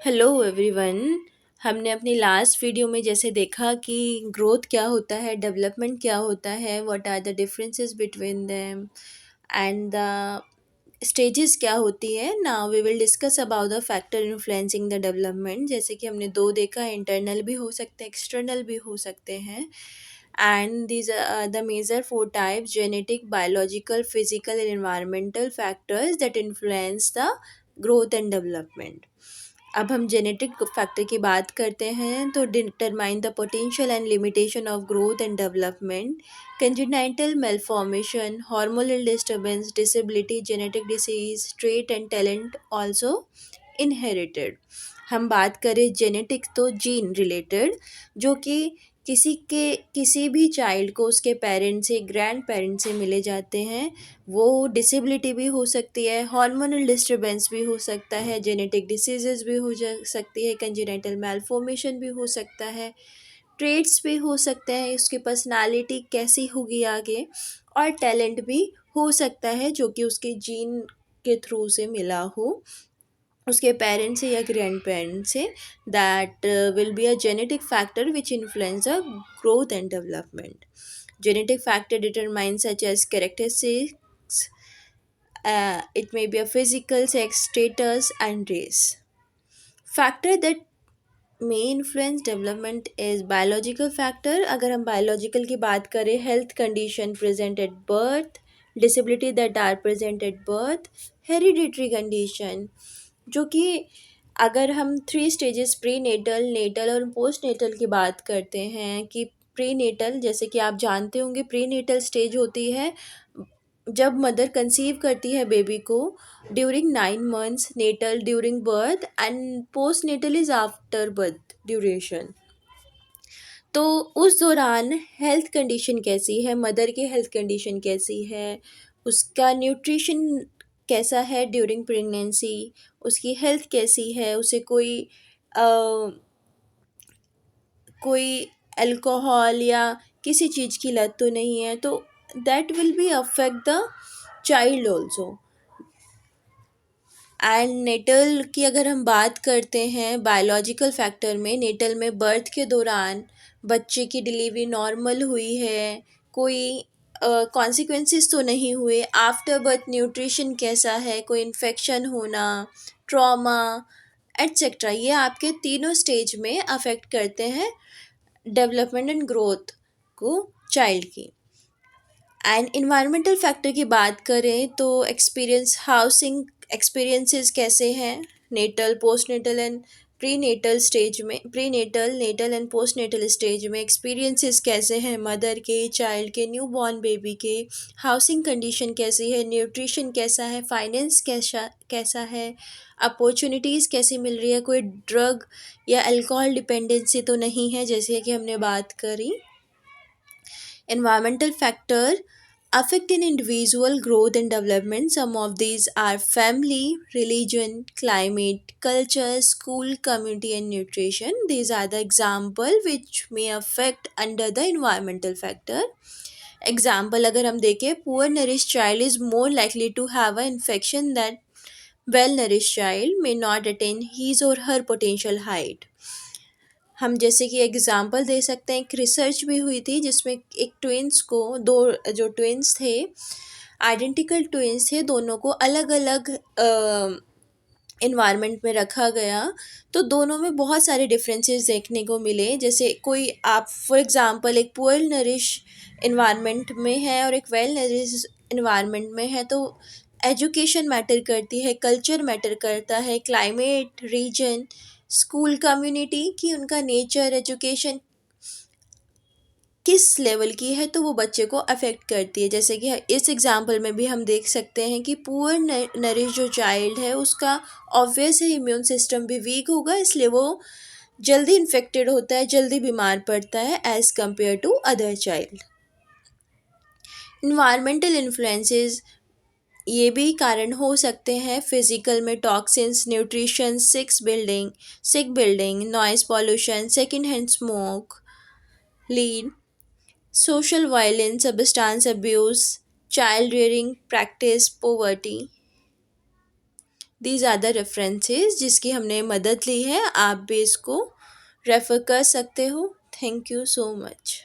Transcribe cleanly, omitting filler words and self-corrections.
Hello everyone. हमने अपनी last video में जैसे देखा कि ग्रोथ क्या होता है, डेवलपमेंट क्या होता है, what are the differences between them and the stages क्या होती है। Now we will discuss about the factor influencing the development. जैसे कि हमने दो देखा, इंटरनल भी हो सकते हैं, एक्सटर्नल भी हो सकते हैं। And these are the major four types: genetic, biological, physical and environmental factors that influence the growth and development. अब हम जेनेटिक फैक्टर की बात करते हैं तो determine the potential and limitation of growth and development, congenital malformation, hormonal disturbance, disability, genetic disease, trait and talent also inherited. हम बात करें जेनेटिक तो जीन रिलेटेड, जो कि किसी भी चाइल्ड को उसके पेरेंट्स से, ग्रैंड पेरेंट्स से मिले जाते हैं। वो डिसेबिलिटी भी हो सकती है, हार्मोनल डिस्टर्बेंस भी हो सकता है, जेनेटिक डिसीजेस भी हो जा सकती है, कंजेनिटल मैलफॉर्मेशन भी हो सकता है, ट्रेड्स भी हो सकते हैं, उसकी पर्सनालिटी कैसी होगी आगे, और टैलेंट भी हो सकता है जो कि उसके जीन के थ्रू से मिला हो, उसके पेरेंट्स से या ग्रैंड पेरेंट्स से। That will be a genetic factor which influence a growth and development. Genetic factor determine such as characteristics, it may be a physical, sex, status, and race. Factor that may influence development is biological factor. अगर हम biological की बात करें, health condition present at birth, disability that are present at birth, hereditary condition, जो कि अगर हम three stages prenatal, natal और पोस्ट नेटल की बात करते हैं कि प्री नेटल, जैसे कि आप जानते होंगे, प्री नेटल स्टेज होती है जब मदर कंसीव करती है बेबी को, during 9 months, natal during birth and postnatal is after birth duration. तो उस दौरान हेल्थ कंडीशन कैसी है, मदर की हेल्थ कंडीशन कैसी है, उसका न्यूट्रिशन कैसा है ड्यूरिंग प्रेगनेंसी, उसकी हेल्थ कैसी है, उसे अ, कोई अल्कोहल या किसी चीज़ की लत तो नहीं है, तो that will be affect the child also. And natal की अगर हम बात करते हैं बायोलॉजिकल फैक्टर में, नेटल में बर्थ के दौरान बच्चे की डिलीवरी नॉर्मल हुई है, कोई कॉन्सिक्वेंसेस तो नहीं हुए, आफ्टर बर्थ न्यूट्रिशन कैसा है, कोई इन्फेक्शन होना, ट्रॉमा एट्सेट्रा, ये आपके तीनों स्टेज में अफेक्ट करते हैं डेवलपमेंट एंड ग्रोथ को चाइल्ड की। एंड इन्वायरमेंटल फैक्टर की बात करें तो एक्सपीरियंस, हाउसिंग एक्सपीरियंसेस कैसे हैं natal, postnatal and prenatal stage में, prenatal, natal and postnatal stage में एक्सपीरियंसेस कैसे हैं मदर के, चाइल्ड के, न्यू बॉर्न बेबी के, हाउसिंग कंडीशन कैसी है, न्यूट्रिशन कैसा है, फाइनेंस कैसा कैसा है, अपॉर्चुनिटीज़ कैसी मिल रही है, कोई ड्रग या अल्कोहल डिपेंडेंसी तो नहीं है जैसे कि हमने बात करी। Environmental factor affect an individual growth and development. Some of these are family, religion, climate, culture, school, community, and nutrition. These are the example which may affect under the environmental factor. Example अगर हम देखें, poor nourished child is more likely to have an infection than well nourished child may not attain his or her potential height. हम जैसे कि example दे सकते हैं, एक research भी हुई थी जिसमें एक ट्विन्स को, दो जो ट्विन्स थे, आइडेंटिकल ट्विन्स थे, दोनों को अलग अलग इन्वायरमेंट में रखा गया, तो दोनों में बहुत सारे डिफरेंसेस देखने को मिले। जैसे कोई, आप फॉर एग्ज़ाम्पल एक पुअर नरिश इन्वायरमेंट में है और एक वेल नरिश इन्वायरमेंट में है, तो एजुकेशन मैटर करती है, कल्चर मैटर करता है, क्लाइमेट, रीजन, स्कूल, कम्युनिटी की उनका नेचर, एजुकेशन किस लेवल की है, तो वो बच्चे को अफेक्ट करती है। जैसे कि इस एग्जाम्पल में भी हम देख सकते हैं कि पुअर नरिश जो चाइल्ड है उसका ऑब्वियस है इम्यून सिस्टम भी वीक होगा, इसलिए वो जल्दी इन्फेक्टेड होता है, जल्दी बीमार पड़ता है as compare to other child. Environmental influences ये भी कारण हो सकते हैं फिजिकल में, toxins, nutrition, sick building, noise pollution, second hand smoke, lead, social violence, substance abuse, child rearing practice, poverty. These are the references जिसकी हमने मदद ली है, आप भी इसको रेफ़र कर सकते हो। Thank you so much.